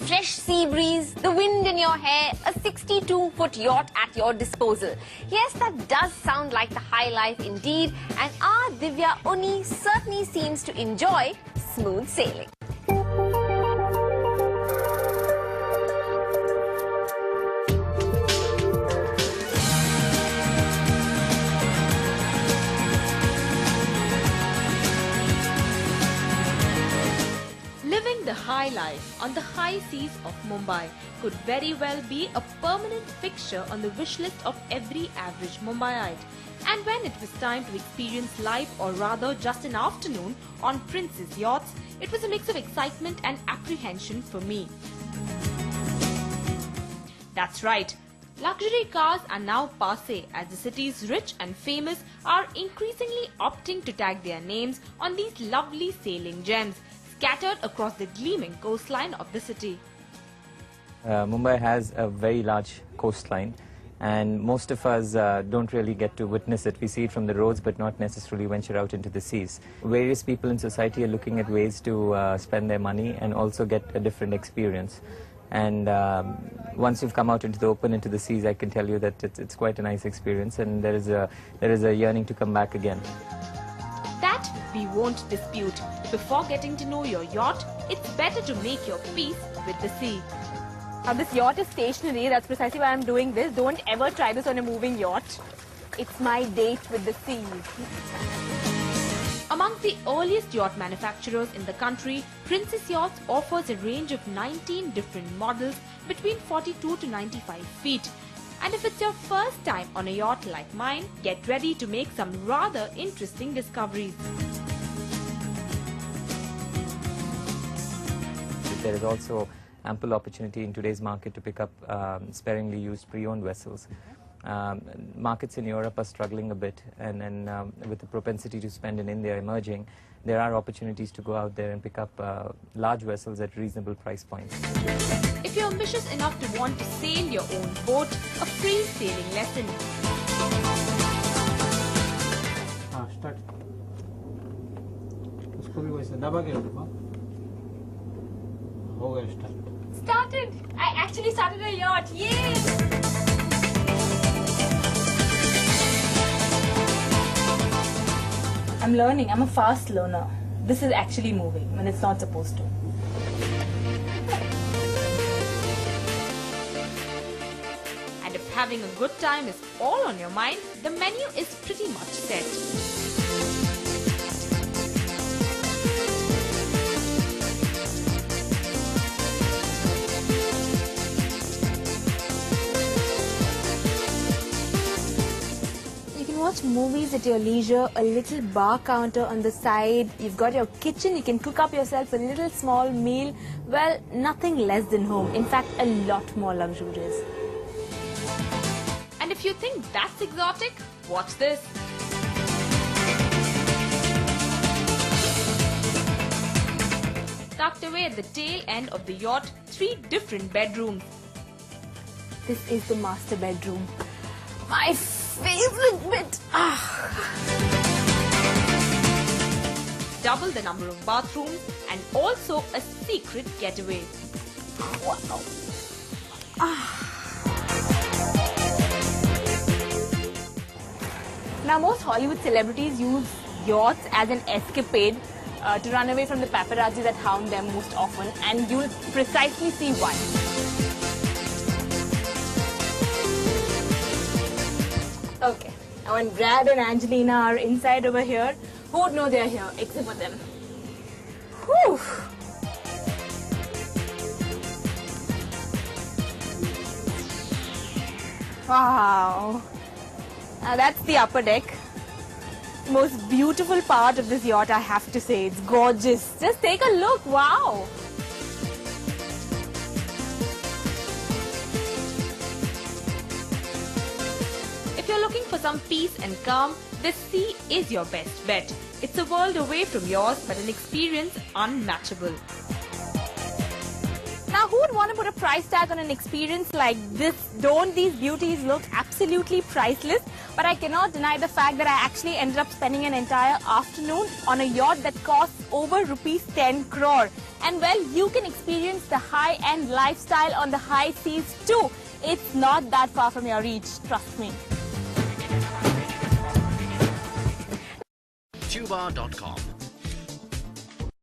fresh sea breeze, the wind in your hair, a 62-foot yacht at your disposal. Yes, that does sound like the high life indeed, and our Divya Uni certainly seems to enjoy smooth sailing. Living the high life on the high seas of Mumbai could very well be a permanent fixture on the wish list of every average Mumbaiite. And when it was time to experience life, or rather just an afternoon, on Prince's yachts, it was a mix of excitement and apprehension for me. That's right. Luxury cars are now passé, as the city's rich and famous are increasingly opting to tag their names on these lovely sailing gems scattered across the gleaming coastline of the city. Mumbai has a very large coastline, and most of us don't really get to witness it. We see it from the roads but not necessarily venture out into the seas. Various people in society are looking at ways to spend their money and also get a different experience. And once you've come out into the open, into the seas, I can tell you that it's quite a nice experience, and there is a yearning to come back again. That we won't dispute. Before getting to know your yacht, it's better to make your peace with the sea. Now this yacht is stationary, that's precisely why I'm doing this. Don't ever try this on a moving yacht. It's my date with the sea. Among the earliest yacht manufacturers in the country, Princess Yachts offers a range of 19 different models between 42 to 95 feet. And if it's your first time on a yacht like mine, get ready to make some rather interesting discoveries. There is also ample opportunity in today's market to pick up sparingly used pre-owned vessels. Markets in Europe are struggling a bit, and with the propensity to spend in India emerging, there are opportunities to go out there and pick up large vessels at reasonable price points. If you're ambitious enough to want to sail your own boat, a free sailing lesson. Start. उसको भी वैसे दबा के रखो. हो गया start. Started! I actually started a yacht. Yay! I'm learning. I'm a fast learner. This is actually moving when it's not supposed to. And if having a good time is all on your mind, the menu is pretty much set. Watch movies at your leisure, a little bar counter on the side, you've got your kitchen, you can cook up yourself a little small meal. Well, nothing less than home. In fact, a lot more luxurious. And if you think that's exotic, watch this. Tucked away at the tail end of the yacht, 3 different bedrooms. This is the master bedroom. My favorite bit. Double the number of bathrooms and also a secret getaway. Wow. Now, most Hollywood celebrities use yachts as an escapade to run away from the paparazzi that hound them most often, and you'll precisely see why. Okay, now when Brad and Angelina are inside over here, who would know they're here except for them? Whew! Wow! Now that's the upper deck. Most beautiful part of this yacht, I have to say. It's gorgeous. Just take a look. Wow! If you're looking for some peace and calm, the sea is your best bet. It's a world away from yours, but an experience unmatchable. Now, who would want to put a price tag on an experience like this? Don't these beauties look absolutely priceless? But I cannot deny the fact that I actually ended up spending an entire afternoon on a yacht that costs over rupees 10 crore. And well, you can experience the high-end lifestyle on the high seas too. It's not that far from your reach, trust me. Tuba.com